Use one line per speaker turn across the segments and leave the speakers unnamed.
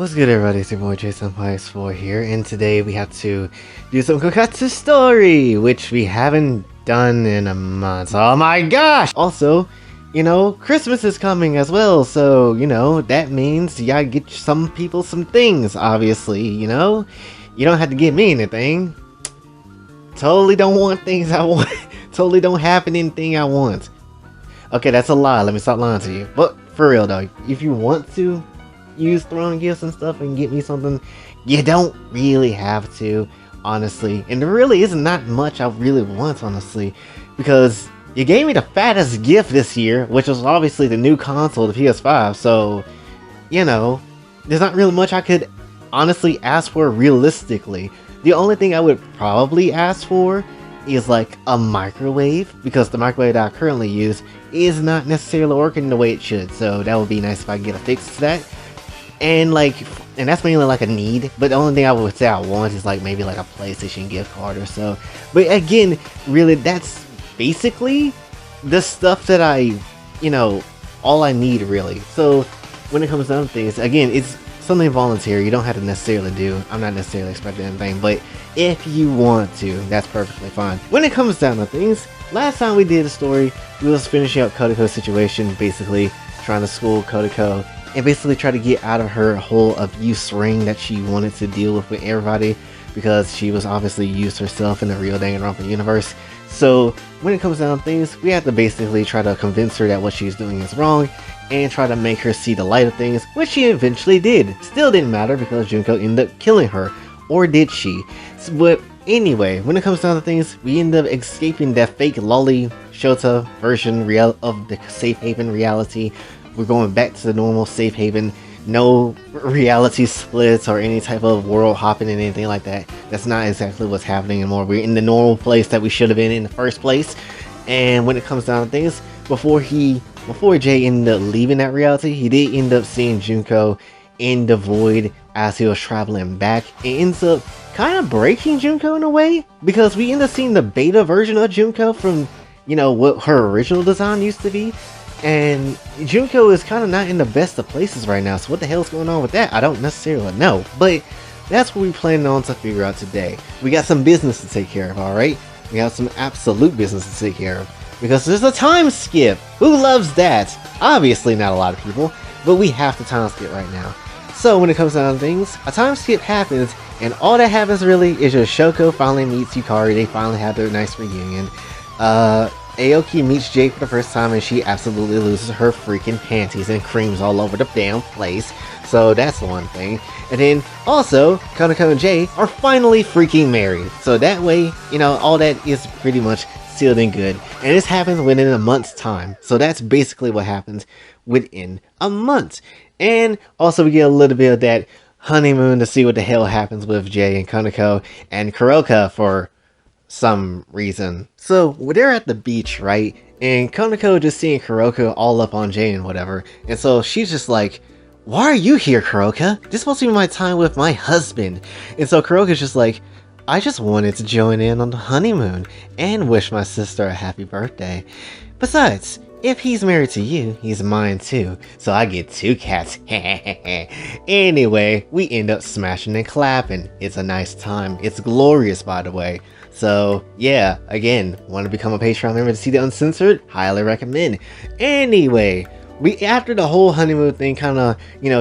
What's good, everybody? It's your boy JSX4 here, and today we have to do some Kokatsu story, which we haven't done in a month. Oh my gosh! Also, Christmas is coming as well, so, that means you gotta get some people some things, obviously, You don't have to get me anything. Totally don't want things I want. Totally don't have anything I want. Okay, that's a lie. Let me stop lying to you. But, for real though, if you want to use throwing gifts and stuff and get me something, you don't really have to, honestly. And there really isn't that much I really want, honestly, because you gave me the fattest gift this year, which was obviously the new console, the PS5. So, there's not really much I could honestly ask for realistically. The only thing I would probably ask for is like a microwave, because the microwave that I currently use is not necessarily working the way it should. So that would be nice if I could get a fix to that. And that's mainly like a need, but the only thing I would say I want is like maybe like a PlayStation gift card or so. But again, really, that's basically the stuff that all I need really. So when it comes down to things, again, it's something voluntary. You don't have to necessarily do. I'm not necessarily expecting anything, but if you want to, that's perfectly fine. When it comes down to things, last time we did a story, we was finishing up Kodako's situation, basically trying to school Kodako and basically try to get out of her whole abuse ring that she wanted to deal with everybody, because she was obviously used herself in the real Danganronpa universe. So when it comes down to things, we have to basically try to convince her that what she's doing is wrong and try to make her see the light of things, which she eventually did. Still didn't matter because Junko ended up killing her, or did she? But anyway, when it comes down to things, we end up escaping that fake lolly Shota version of the safe haven reality. We're going back to the normal safe haven. No reality splits or any type of world hopping and anything like that. That's not exactly what's happening anymore. We're in the normal place that we should have been in the first place. And when it comes down to things, before Jay ended up leaving that reality, he did end up seeing Junko in the void as he was traveling back. It ends up kind of breaking Junko in a way, because we end up seeing the beta version of Junko from, what her original design used to be. And Junko is kind of not in the best of places right now, so what the hell's going on with that? I don't necessarily know, but that's what we plan on to figure out today. We got some business to take care of, alright? We got some absolute business to take care of, because there's a time skip! Who loves that? Obviously not a lot of people, but we have to time skip right now. So when it comes down to things, a time skip happens, and all that happens really is just Shoko finally meets Yukari. They finally have their nice reunion. Aoki meets Jay for the first time, and she absolutely loses her freaking panties and creams all over the damn place. So that's one thing. And then also, Kanako and Jay are finally freaking married. So that way, all that is pretty much sealed and good. And this happens within a month's time. So that's basically what happens within a month. And also we get a little bit of that honeymoon to see what the hell happens with Jay and Kanako and Kuroka for some reason. So they're at the beach, right? And Kanako just seeing Kuroka all up on Jay and whatever. And so she's just like, why are you here, Kuroka? This is supposed to be my time with my husband. And so Kuroka's just like, I just wanted to join in on the honeymoon and wish my sister a happy birthday. Besides, if he's married to you, he's mine too, so I get 2 cats. Anyway, we end up smashing and clapping. It's a nice time. It's glorious, by the way. So yeah, again, want to become a Patreon member to see the uncensored? Highly recommend. Anyway, after the whole honeymoon thing kind of,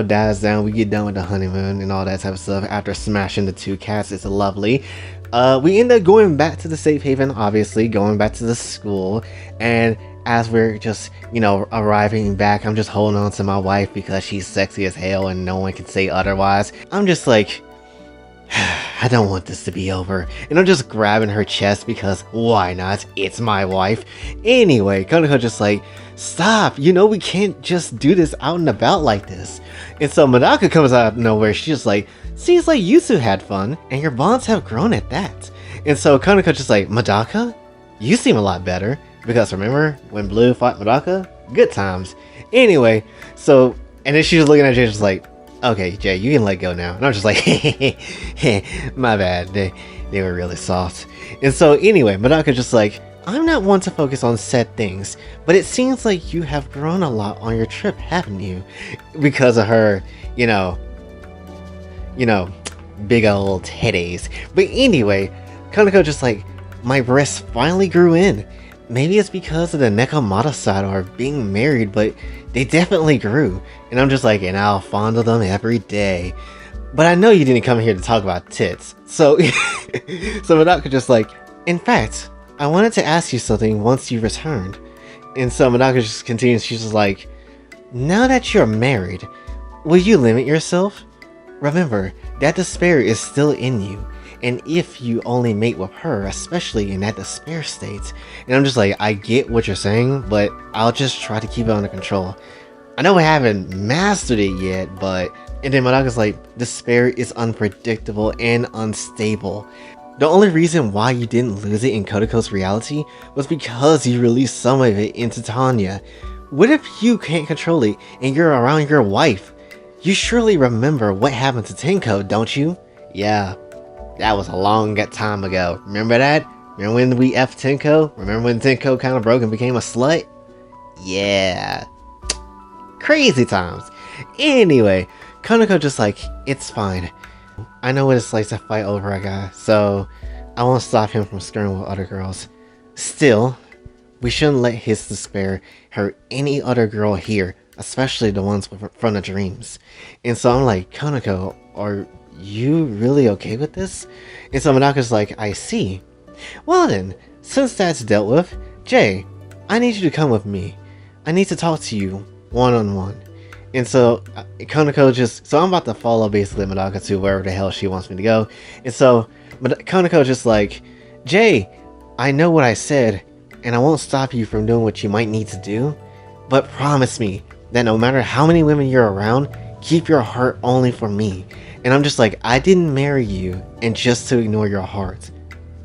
dies down, we get done with the honeymoon and all that type of stuff. After smashing the 2 cats, it's lovely. We end up going back to the safe haven, obviously, going back to the school, and as we're just, arriving back, I'm just holding on to my wife because she's sexy as hell and no one can say otherwise. I'm just like, I don't want this to be over. And I'm just grabbing her chest because why not? It's my wife. Anyway, Kanako just like, stop, we can't just do this out and about like this. And so Madaka comes out of nowhere. She's just like, seems like you two had fun and your bonds have grown at that. And so Kanako just like, Madaka? You seem a lot better. Because remember when Blue fought Madaka? Good times. Anyway, so, and then she was looking at Jay just like, okay, Jay, you can let go now. And I'm just like, my bad. They were really soft. And so anyway, Madaka just like, I'm not one to focus on said things, but it seems like you have grown a lot on your trip, haven't you? Because of her, you know, big old titties. But anyway, Kaneko just like, my breasts finally grew in. Maybe it's because of the Nekomata side or being married, but they definitely grew. And I'm just like, and I'll fondle them every day. But I know you didn't come here to talk about tits. So, so Madaka just like, in fact, I wanted to ask you something once you returned. And so Madaka just continues, she's just like, now that you're married, will you limit yourself? Remember, that despair is still in you. And if you only mate with her, especially in that despair state. And I'm just like, I get what you're saying, but I'll just try to keep it under control. I know I haven't mastered it yet, but... And then Madaka's like, despair is unpredictable and unstable. The only reason why you didn't lose it in Kotoko's reality was because you released some of it into Tanya. What if you can't control it and you're around your wife? You surely remember what happened to Tenko, don't you? Yeah, that was a long time ago. Remember that? Remember when we F'd Tenko? Remember when Tenko kind of broke and became a slut? Yeah. Crazy times. Anyway, Kaneko just like, it's fine. I know what it's like to fight over a guy, so I won't stop him from skirting with other girls. Still, we shouldn't let his despair hurt any other girl here, especially the ones from the dreams. And so I'm like, Kaneko, are you really okay with this? And so Madaka's like, I see. Well then, since that's dealt with, Jay, I need you to come with me. I need to talk to you one-on-one. And so Kaneko just, so I'm about to follow basically Madaka to wherever the hell she wants me to go. And so Kaneko just like, Jay, I know what I said, and I won't stop you from doing what you might need to do, but promise me that no matter how many women you're around, keep your heart only for me. And I'm just like, I didn't marry you and just to ignore your heart.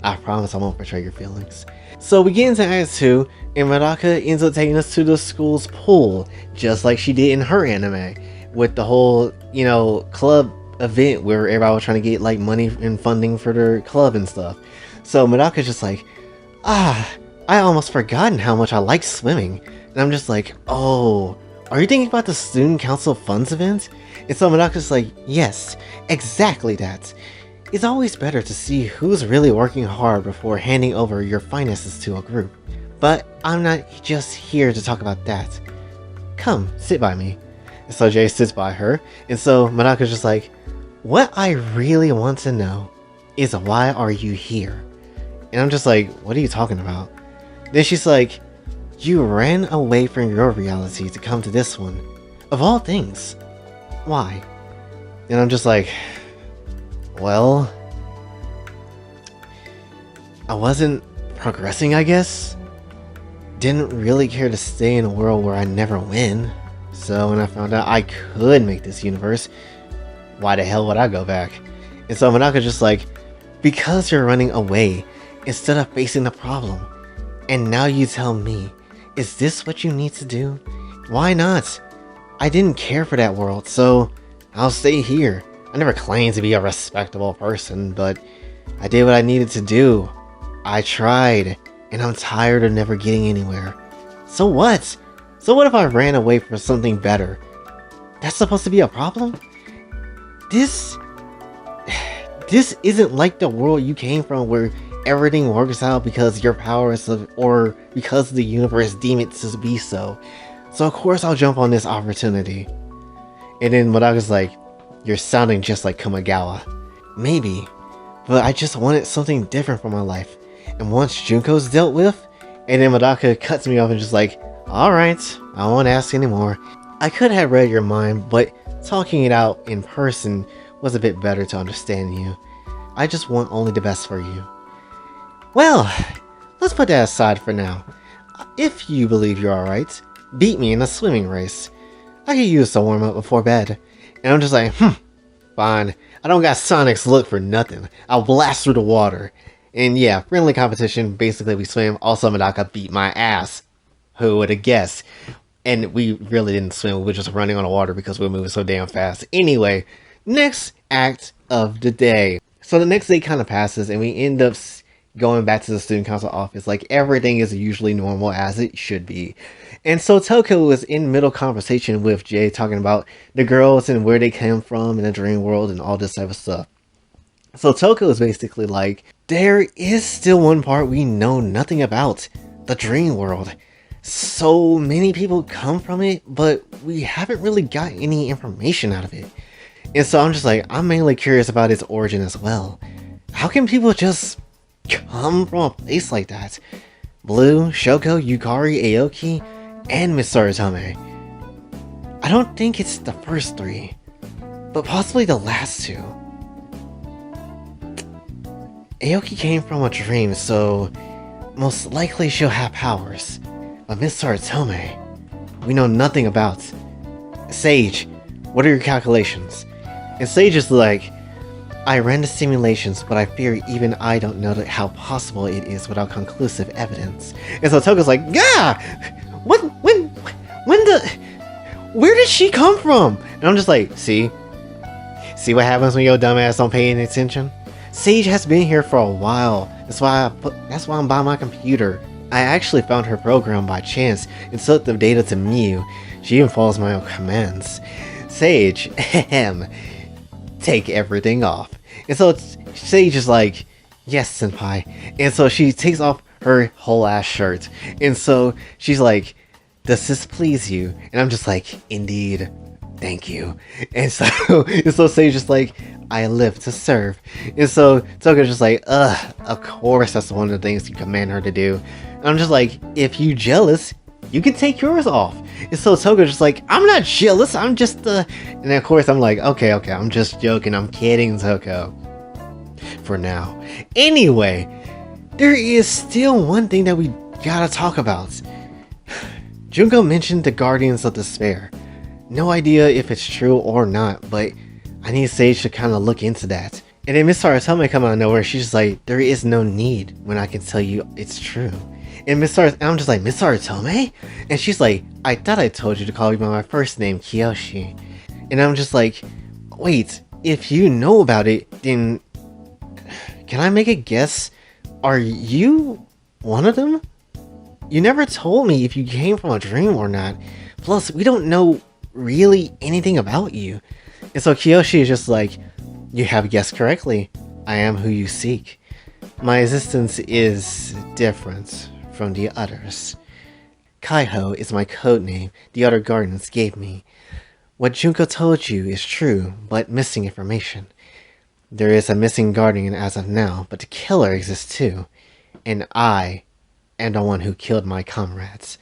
I promise I won't betray your feelings. So we get into Act 2, and Madaka ends up taking us to the school's pool, just like she did in her anime, with the whole, you know, club event where everybody was trying to get like money and funding for their club and stuff. So Madaka's just like, I almost forgotten how much I like swimming. And I'm just like, oh, are you thinking about the Student Council Funds event? And so Madaka's like, yes, exactly that. It's always better to see who's really working hard before handing over your finances to a group. But I'm not just here to talk about that. Come, sit by me. And so Jay sits by her, and so Madaka's just like, what I really want to know is why are you here? And I'm just like, what are you talking about? Then she's like, you ran away from your reality to come to this one. Of all things. Why? And I'm just like, well, I wasn't progressing, I guess. Didn't really care to stay in a world where I never win. So when I found out I could make this universe, why the hell would I go back? And so Madaka's just like, because you're running away instead of facing the problem. And now you tell me, is this what you need to do? Why not? I didn't care for that world, so I'll stay here. I never claimed to be a respectable person, but I did what I needed to do. I tried, and I'm tired of never getting anywhere. So what? So what if I ran away for something better? That's supposed to be a problem? This isn't like the world you came from where everything works out because your power is or because the universe deemed it to be so. So of course I'll jump on this opportunity. And then Madaga's like, you're sounding just like Kamigawa. Maybe, but I just wanted something different for my life. And once Junko's dealt with, and then Madaka cuts me off and just like, alright, I won't ask anymore. I could have read your mind, but talking it out in person was a bit better to understand you. I just want only the best for you. Well, let's put that aside for now. If you believe you're alright, beat me in a swimming race. I could use some warm up before bed. And I'm just like, fine. I don't got Sonic's look for nothing. I'll blast through the water. And yeah, friendly competition. Basically, we swim. Also, Madaka beat my ass. Who would have guessed? And we really didn't swim. We were just running on the water because we were moving so damn fast. Anyway, next act of the day. So the next day kind of passes, and we end up going back to the student council office. Like, everything is usually normal as it should be. And so Toko was in middle conversation with Jay, talking about the girls and where they came from in the dream world and all this type of stuff. So Toko is basically like, there is still one part we know nothing about, the dream world. So many people come from it, but we haven't really got any information out of it. And so I'm just like, I'm mainly curious about its origin as well. How can people just come from a place like that? Blue, Shoko, Yukari, Aoki, and Miss Saritome. I don't think it's the first three, but possibly the last two. Aoki came from a dream, so most likely she'll have powers. But Miss Saritome, we know nothing about. Sage, what are your calculations? And Sage is like, I ran the simulations, but I fear even I don't know how possible it is without conclusive evidence. And so Toko's like, yeah! Where did she come from? And I'm just like, see what happens when your dumbass don't pay any attention? Sage has been here for a while. That's why I'm by my computer. I actually found her program by chance and sent the data to Miu. She even follows my own commands. Sage, take everything off. And so Sage is like, yes, senpai. And so she takes off her whole ass shirt. And so she's like, does this please you? And I'm just like, indeed, thank you. And so Sage is like, I live to serve. And so Toko's just like, of course that's one of the things you command her to do. And I'm just like, if you jealous, you can take yours off. And so Toko's just like, I'm not jealous, I'm just and of course I'm like, okay, I'm just joking, I'm kidding, Toko. For now. Anyway, there is still one thing that we gotta talk about. Junko mentioned the Guardians of Despair. No idea if it's true or not, but I need Sage to kind of look into that. And then Miss Saritome come out of nowhere, she's just like, there is no need when I can tell you it's true. And I'm just like, Miss Saritome? And she's like, I thought I told you to call me by my first name, Kiyoshi. And I'm just like, wait, if you know about it, then can I make a guess? Are you one of them? You never told me if you came from a dream or not. Plus, we don't know really anything about you. And so Kiyoshi is just like, you have guessed correctly. I am who you seek. My existence is different from the others. Kaixho is my codename the other guardians gave me. What Junko told you is true, but missing information. There is a missing guardian as of now, but the killer exists too. And I am the one who killed my comrades.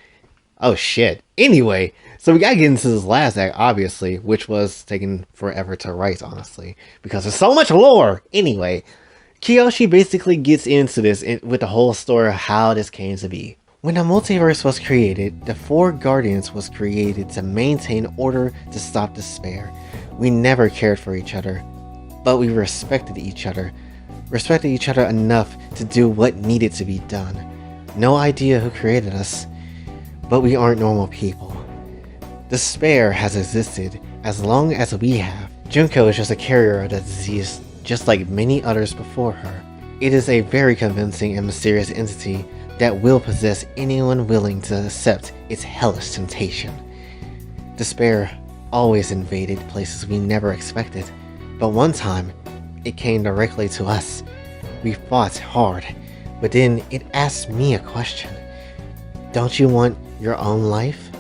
Oh shit. Anyway, so we gotta get into this last act, obviously, which was taking forever to write, honestly, because there's so much lore. Anyway, Kiyoshi basically gets into this with the whole story of how this came to be. When the multiverse was created, the four guardians was created to maintain order to stop despair. We never cared for each other, but we respected each other enough to do what needed to be done. No idea who created us, but we aren't normal people. Despair has existed as long as we have. Junko is just a carrier of the disease, just like many others before her. It is a very convincing and mysterious entity that will possess anyone willing to accept its hellish temptation. Despair always invaded places we never expected, but one time, it came directly to us. We fought hard, but then it asked me a question. Don't you want your own life?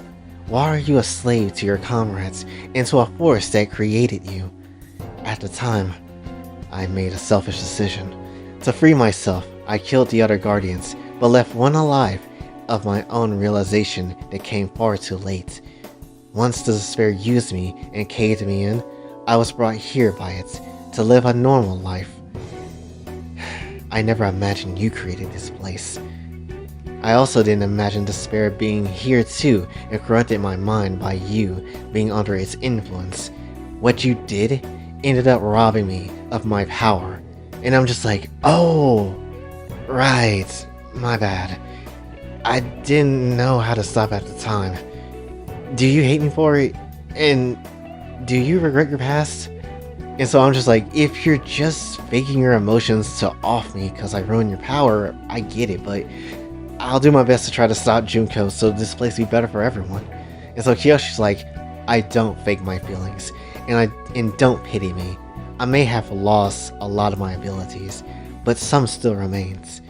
Why are you a slave to your comrades and to a force that created you? At the time, I made a selfish decision. To free myself, I killed the other guardians, but left one alive of my own realization that came far too late. Once the despair used me and caved me in, I was brought here by it to live a normal life. I never imagined you created this place. I also didn't imagine despair being here too and corrupted my mind by you being under its influence. What you did ended up robbing me of my power. And I'm just like, oh, right, my bad. I didn't know how to stop at the time. Do you hate me for it? And do you regret your past? And so I'm just like, if you're just faking your emotions to off me because I ruined your power, I get it, but I'll do my best to try to stop Junko so this place be better for everyone. And so Kiyoshi's like, I don't fake my feelings, and don't pity me. I may have lost a lot of my abilities, but some still remains.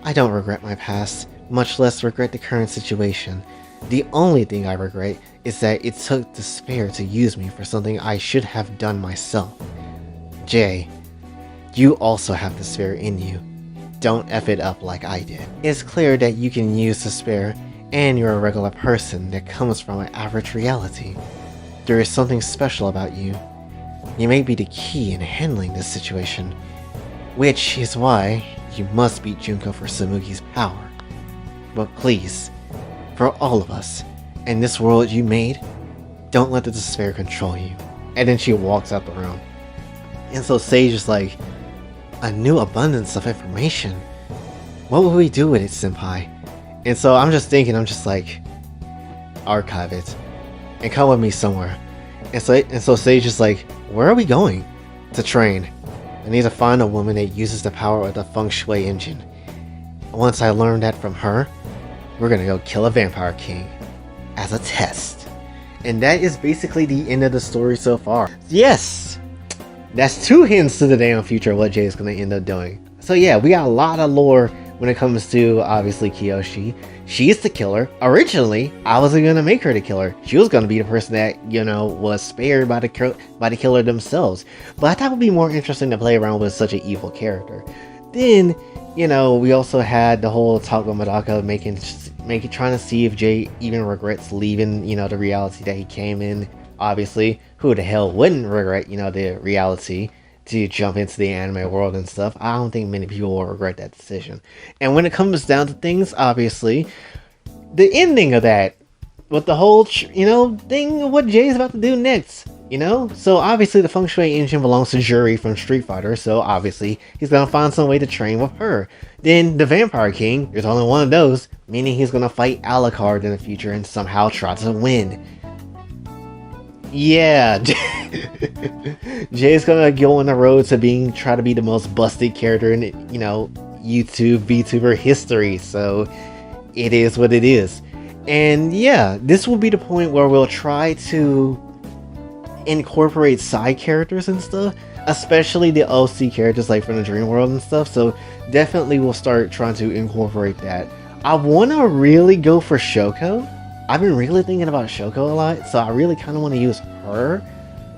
I don't regret my past, much less regret the current situation. The only thing I regret is that it took despair to use me for something I should have done myself. Jay, you also have despair in you. Don't F it up like I did. It's clear that you can use despair, and you're a regular person that comes from an average reality. There is something special about you. You may be the key in handling this situation, which is why you must beat Junko for Samugi's power. But please, for all of us, and this world you made, don't let the despair control you. And then she walks out the room. And so Sage is like, a new abundance of information. What will we do with it, senpai? And so I'm just thinking, I'm just like, archive it and come with me somewhere. And so Sage is like, where are we going? To train. I need to find a woman that uses the power of the feng shui engine. Once I learn that from her, we're gonna go kill a vampire king as a test. And that is basically the end of the story so far. Yes! That's 2 hints to the damn future of what Jay is going to end up doing. So yeah, we got a lot of lore when it comes to, obviously, Kiyoshi. She's the killer. Originally, I wasn't going to make her the killer. She was going to be the person that, you know, was spared by the killer themselves. But I thought it would be more interesting to play around with such an evil character. Then, you know, we also had the whole talk with Madaka trying to see if Jay even regrets leaving, you know, the reality that he came in. Obviously, who the hell wouldn't regret, you know, the reality to jump into the anime world and stuff? I don't think many people will regret that decision. And when it comes down to things, obviously, the ending of that, with the whole, you know, thing of what Jay's about to do next, you know? So obviously the feng shui engine belongs to Juri from Street Fighter, so obviously he's gonna find some way to train with her. Then the Vampire King, there's only one of those, meaning he's gonna fight Alucard in the future and somehow try to win. Yeah, Jay's gonna go on the road to try to be the most busted character in, you know, YouTube VTuber history. So it is what it is. And yeah, this will be the point where we'll try to incorporate side characters and stuff, especially the OC characters like from the Dream World and stuff. So definitely we'll start trying to incorporate that. I want to really go for Shoko. I've been really thinking about Shoko a lot, so I really kind of want to use her.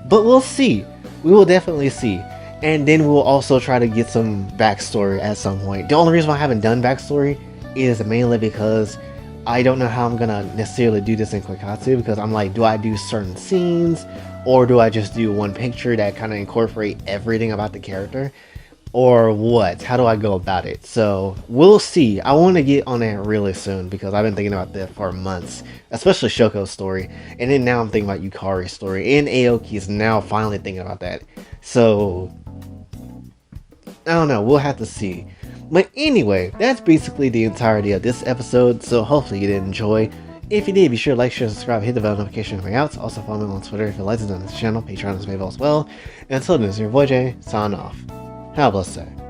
But we'll see. We will definitely see. And then we'll also try to get some backstory at some point. The only reason why I haven't done backstory is mainly because I don't know how I'm going to necessarily do this in Koikatsu, because I'm like, do I do certain scenes? Or do I just do one picture that kind of incorporate everything about the character? Or what? How do I go about it? So we'll see. I want to get on that really soon because I've been thinking about that for months, especially Shoko's story. And then now I'm thinking about Yukari's story, and Aoki is now finally thinking about that. So I don't know. We'll have to see. But anyway, that's basically the entirety of this episode. So hopefully you did enjoy. If you did, be sure to like, share, subscribe, hit the bell notification for out. Also follow me on Twitter if you like to on this channel. Patreon is available as well. And until then, this is your boy Jay, sign off. Have a blessed day.